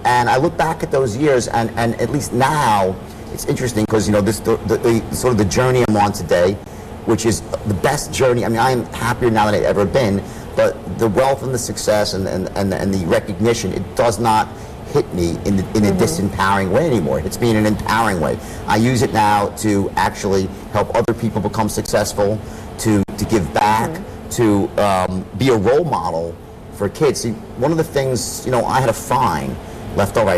And I look back at those years, and at least now, it's interesting because, you know, the sort of the journey I'm on today, which is the best journey. I mean, I am happier now than I've ever been, but the wealth and the success and the recognition, it does not hit me in a disempowering way anymore. It hits me in an empowering way. I use it now to actually help other people become successful, to give back, to be a role model for kids. See, one of the things, you know, I had a fine left over.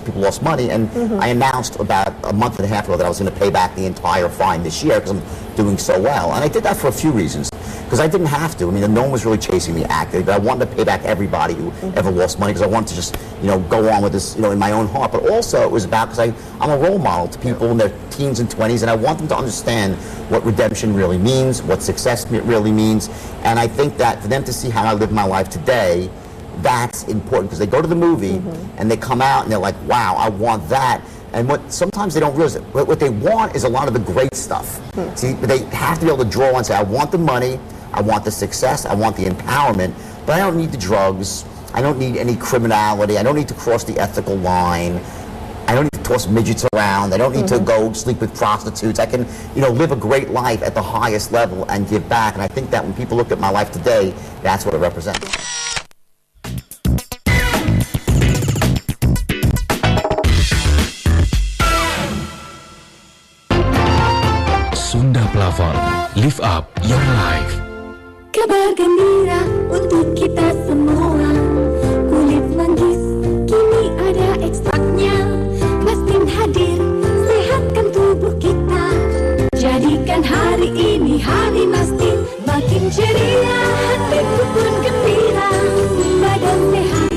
People lost money, and I announced about a month and a half ago that I was going to pay back the entire fine this year because I'm doing so well. And I did that for a few reasons. Because I didn't have to. I mean, no one was really chasing me actively, but I wanted to pay back everybody who ever lost money because I wanted to just, you know, go on with this, you know, in my own heart. But also it was about because I'm a role model to people in their teens and 20s, and I want them to understand what redemption really means, what success really means. And I think that for them to see how I live my life today, that's important because they go to the movie and they come out and they're like, wow, I want that. And what sometimes they don't realize, what they want is a lot of the great stuff. See, they have to be able to draw and say, I want the money, I want the success, I want the empowerment, but I don't need the drugs, I don't need any criminality, I don't need to cross the ethical line, I don't need to toss midgets around, I don't need to go sleep with prostitutes. I can, you know, live a great life at the highest level and give back. And I think that when people look at my life today, that's what it represents. Sunda Plafon, live up your life. Kabar gembira untuk kita semua. Kulit manggis kini ada ekstraknya. Mastin hadir, sehatkan tubuh kita. Jadikan hari ini hari Mastin makin ceria. Hatiku pun gembira. Badan sehat,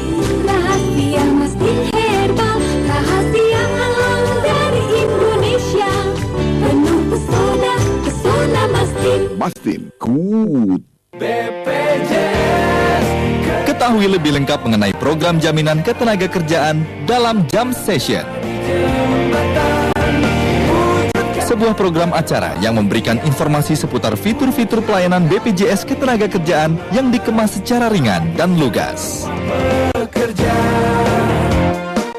rahasia Mastin herbal. Rahasia alam dari Indonesia. Penuh pesona, pesona Mastin. Mastin, good. BPJS. Ketahui lebih lengkap mengenai program jaminan ketenagakerjaan dalam Jam Session. Sebuah program acara yang memberikan informasi seputar fitur-fitur pelayanan BPJS Ketenagakerjaan yang dikemas secara ringan dan lugas.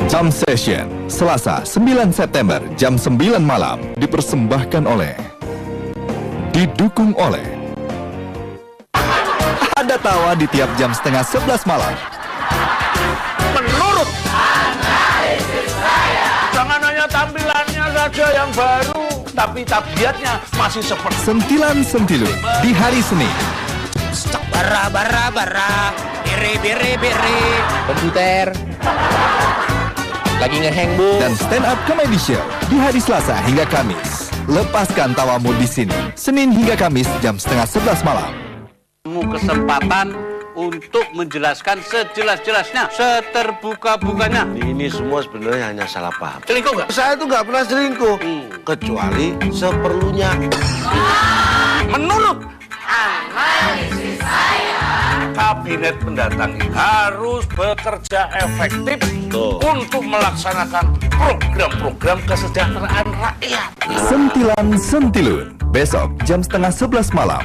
Jam Session, Selasa 9 September jam 9 malam, dipersembahkan oleh, didukung oleh, ada tawa di tiap jam setengah 11 malam. Menurut analisis saya, jangan hanya tampilannya saja yang baru, tapi tabiatnya masih seperti Sentilan-sentilun di hari Senin. bara, biri. Komputer lagi ngeheng, Bu. Dan stand up comedy show di hari Selasa hingga Kamis. Lepaskan tawamu di sini, Senin hingga Kamis jam setengah 11 malam. Kesempatan untuk menjelaskan sejelas-jelasnya, seterbuka-bukanya. Ini semua sebenarnya hanya salah paham. Selingkuh nggak? Saya tuh nggak pernah selingkuh, kecuali seperlunya. Menurut analisis saya, kabinet mendatang ini harus bekerja efektif untuk melaksanakan program-program kesejahteraan rakyat. Sentilan-sentilun besok jam setengah 11 malam.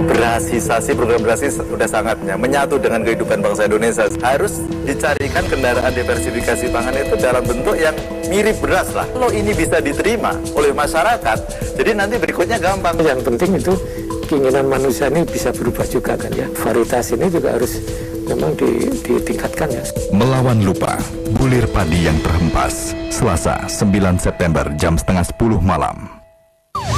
Berasisasi, program berasis sudah sangatnya menyatu dengan kehidupan bangsa Indonesia. Harus dicarikan kendaraan diversifikasi pangan itu dalam bentuk yang mirip beras lah. Kalau ini bisa diterima oleh masyarakat, jadi nanti berikutnya gampang. Yang penting itu keinginan manusia ini bisa berubah juga kan ya. Varietas ini juga harus memang ditingkatkan ya. Melawan lupa, bulir padi yang terhempas. Selasa 9 September jam setengah 10 malam.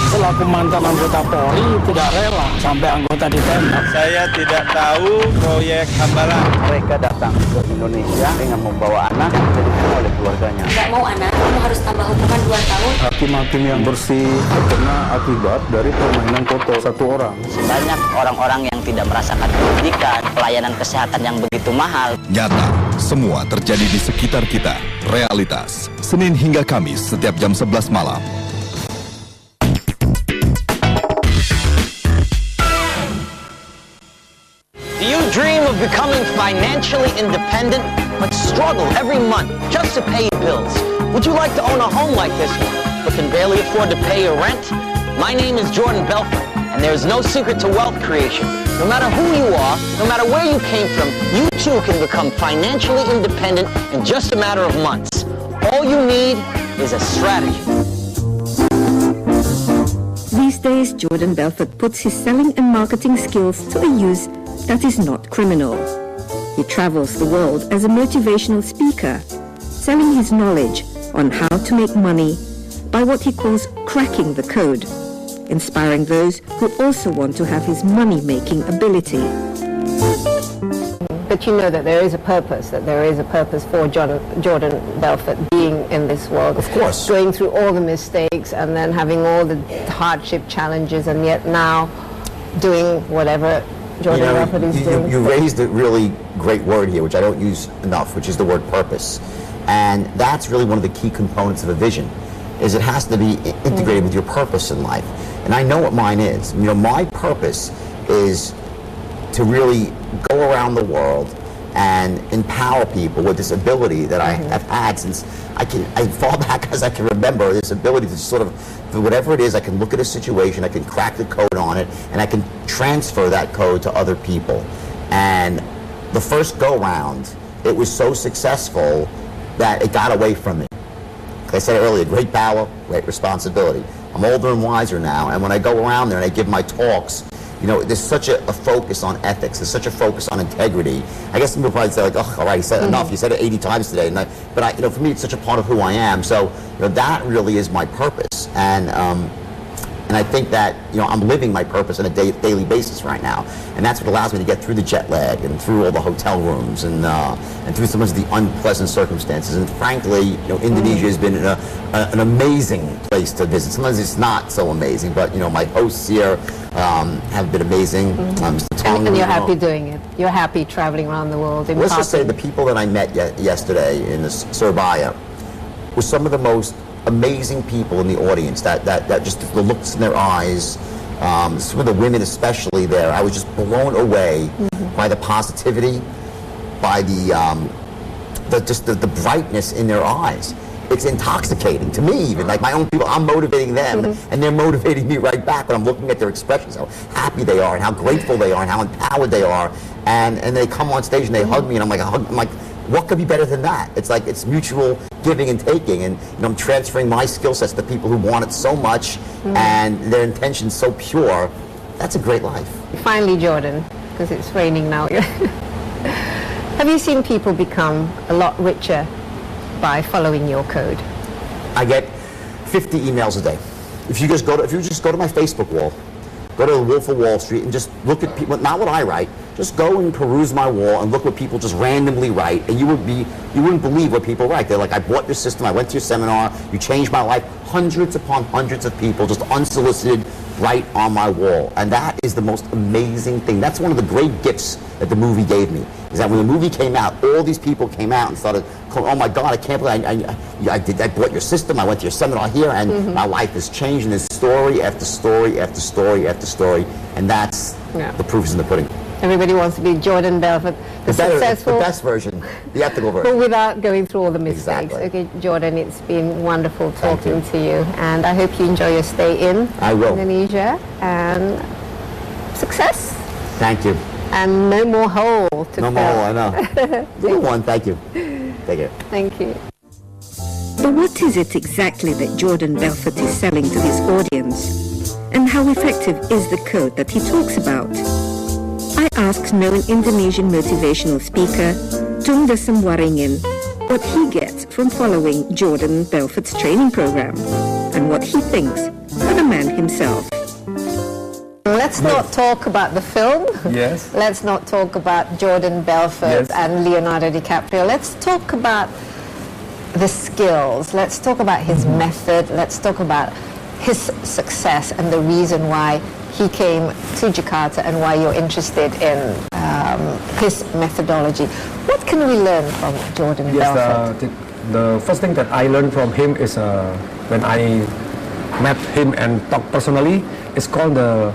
Selaku mantan anggota Polri tidak rela sampai anggota ditembak. Saya tidak tahu proyek Hambalang. Mereka datang ke Indonesia dengan membawa anak yang dijadikan oleh keluarganya. Nggak mau anak, kamu harus tambah hukuman 2 tahun. Hakim-hakim yang bersih terkena akibat dari permainan foto satu orang. Banyak orang-orang yang tidak merasakan pendidikan, pelayanan kesehatan yang begitu mahal. Nyata, semua terjadi di sekitar kita. Realitas, Senin hingga Kamis setiap jam 11 malam. Do you dream of becoming financially independent, but struggle every month just to pay your bills? Would you like to own a home like this one, but can barely afford to pay your rent? My name is Jordan Belfort, and there is no secret to wealth creation. No matter who you are, no matter where you came from, you too can become financially independent in just a matter of months. All you need is a strategy. These days, Jordan Belfort puts his selling and marketing skills to a use that is not criminal. He travels the world as a motivational speaker, selling his knowledge on how to make money by what he calls cracking the code, inspiring those who also want to have his money-making ability. But you know that there is a purpose, for Jordan Belfort being in this world. Of course. Going through all the mistakes and then having all the hardship challenges, and yet now doing whatever Jordan Belfort is doing. You raised a really great word here, which I don't use enough, which is the word purpose. And that's really one of the key components of a vision, is it has to be integrated with your purpose in life. And I know what mine is. You know, my purpose is to really go around the world and empower people with this ability that I have had since I fall back as I can remember, this ability to sort of, for whatever it is, I can look at a situation, I can crack the code on it, and I can transfer that code to other people. And the first go-round, it was so successful that it got away from me. Like I said earlier, great power, great responsibility. I'm older and wiser now, and when I go around there and I give my talks, you know, there's such a focus on ethics, there's such a focus on integrity. I guess some people probably say like, oh, all right, you said enough, you said it 80 times today. But you know, for me, it's such a part of who I am. So, you know, that really is my purpose. And I think that, you know, I'm living my purpose on a daily basis right now. And that's what allows me to get through the jet lag and through all the hotel rooms and through some of the unpleasant circumstances. And frankly, you know, Indonesia has been an amazing place to visit. Sometimes it's not so amazing, but, you know, my hosts here have been amazing. And you're happy doing it. You're happy traveling around the world. Let's just say the people that I met yesterday in Surabaya were some of the most amazing people in the audience, that just the looks in their eyes, some of the women especially there, I was just blown away by the positivity, by the brightness in their eyes. It's intoxicating to me even, like my own people, I'm motivating them and they're motivating me right back when I'm looking at their expressions, how happy they are and how grateful they are and how empowered they are, and they come on stage and they hug me and I'm like, what could be better than that? It's like, it's mutual giving and taking, and you know, I'm transferring my skill sets to people who want it so much and their intentions so pure. That's a great life. Finally, Jordan, because it's raining now. Have you seen people become a lot richer by following your code? I get 50 emails a day. If you just go to my Facebook wall, go to the Wolf of Wall Street and just look at people, not what I write, just go and peruse my wall and look what people just randomly write, and you wouldn't believe what people write. They're like, I bought your system, I went to your seminar, you changed my life. Hundreds upon hundreds of people just unsolicited write on my wall, and that is the most amazing thing. That's one of the great gifts that the movie gave me, is that when the movie came out, all these people came out and started, oh my God, I can't believe I bought your system, I went to your seminar here, and my life has changed, and there's story after story after story after story, and that's the proof is in the pudding. Everybody wants to be Jordan Belfort, the successful, the best version, the ethical version. But without going through all the mistakes. Exactly. Okay, Jordan, it's been wonderful talking to you, and I hope you enjoy your stay in Indonesia, and success. Thank you. And no more hole to fill. No more hole, I know. Little one, thank you. Take care. Thank you. But what is it exactly that Jordan Belfort is selling to his audience? And how effective is the code that he talks about? I asked known Indonesian motivational speaker Tung Desem Waringin what he gets from following Jordan Belfort's training program and what he thinks of the man himself. Let's not talk about the film. Yes. Let's not talk about Jordan Belfort and Leonardo DiCaprio. Let's talk about the skills. Let's talk about his method. Let's talk about his success and the reason why he came to Jakarta and why you're interested in his methodology. What can we learn from Jordan Belfort? The first thing that I learned from him is when I met him and talked personally, it's called the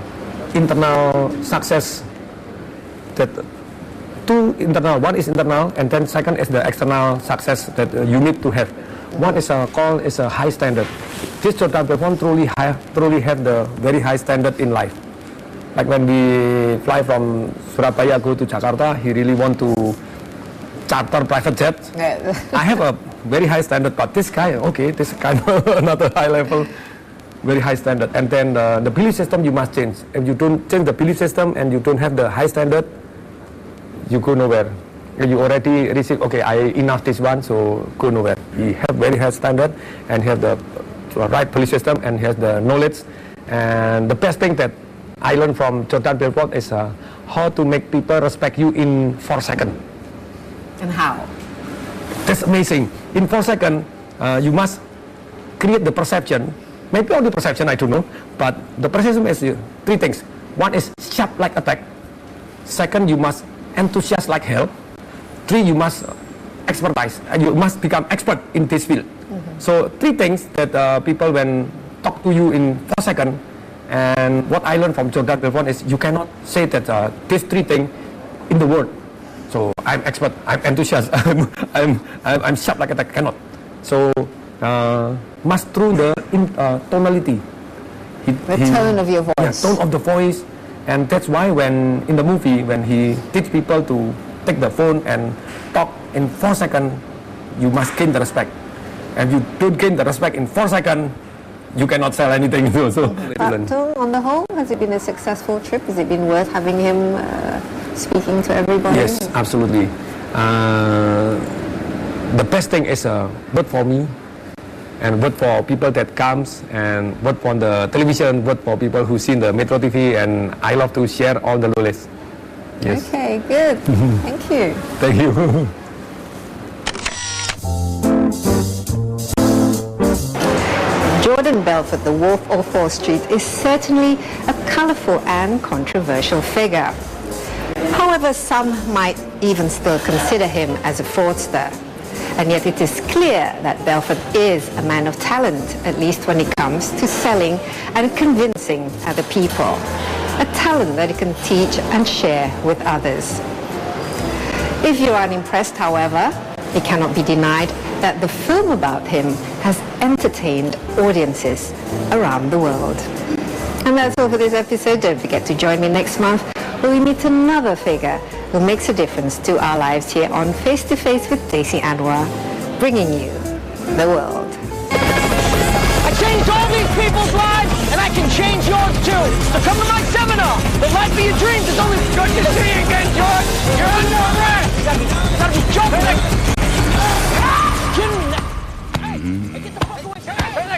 internal success. That two internal, one is internal, and then second is the external success that you need to have. One is called a high standard. This Jordan Belfort truly have the very high standard in life. Like when we fly from Surabaya go to Jakarta, he really want to charter private jet. I have a very high standard, but this guy, okay, this kind of another high level, very high standard. And then the belief system you must change. If you don't change the belief system and you don't have the high standard, you go nowhere. You already receive, okay, I enough this one, so go nowhere. He have very high standard and have the right belief system and has the knowledge. And the best thing that I learned from Jordan Belfort is how to make people respect you in 4 seconds. And how? That's amazing. In 4 seconds, you must create the perception. Maybe only perception, I don't know. But the perception is 3 things. One is sharp like attack. Second, you must enthusiast like hell. 3, you must expertise. You must become expert in this field. So 3 things that people when talk to you in 4 seconds. And what I learned from Jordan Belfort is you cannot say that these 3 things in the word. So I'm expert, I'm enthusiast, I'm sharp like that, cannot. So must through the tonality. The tone of your voice. Yeah, tone of the voice. And that's why when in the movie, when he teach people to take the phone and talk in 4 seconds, you must gain the respect. And you don't gain the respect in 4 seconds, you cannot sell anything. So on the whole, has it been a successful trip? Has it been worth having him speaking to everybody? Yes, absolutely. The best thing is work for me and work for people that comes and work for the television, work for people who seen the MetroTV, and I love to share all the knowledge. Yes. Okay, good. Thank you. Thank you. Jordan Belfort, the Wolf of Wall Street, is certainly a colourful and controversial figure. However, some might even still consider him as a fraudster. And yet it is clear that Belfort is a man of talent, at least when it comes to selling and convincing other people. A talent that he can teach and share with others. If you are unimpressed, however, it cannot be denied that the film about him has entertained audiences around the world. And that's all for this episode. Don't forget to join me next month where we meet another figure who makes a difference to our lives here on Face to Face with Daisy Anwar, bringing you the world. I changed all these people's lives, and I can change yours too. So come to my seminar. The life of your dreams is only good to see you again, George. You're under arrest. Gotta be joking.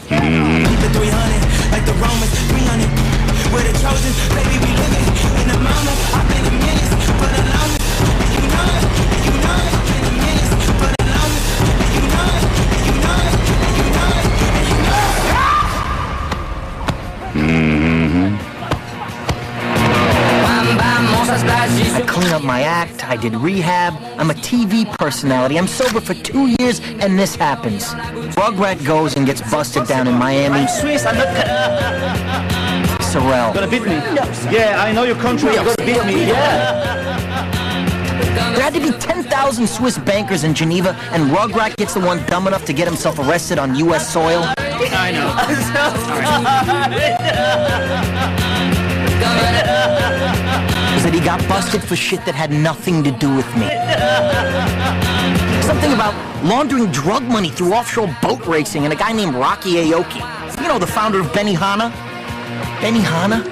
Keep the 300 like the Romans, 300. We're the chosen, baby, we living in the moment. I've been a menace for the longest, and you know it, and you know it. Been a menace for the longest, and you know it, and you know it, and you know it, and you know I clean up my act, I did rehab, I'm a TV personality, I'm sober for 2 years, and this happens. Rugrat goes and gets busted down in Miami. I'm Swiss, I'm not... Sorrel. Gonna beat me? No. Yeah, I know your country, you're gonna beat me, yeah. There had to be 10,000 Swiss bankers in Geneva, and Rugrat gets the one dumb enough to get himself arrested on U.S. soil. I know. Was that he got busted for shit that had nothing to do with me. Something about laundering drug money through offshore boat racing and a guy named Rocky Aoki. You know, the founder of Benihana? Benihana?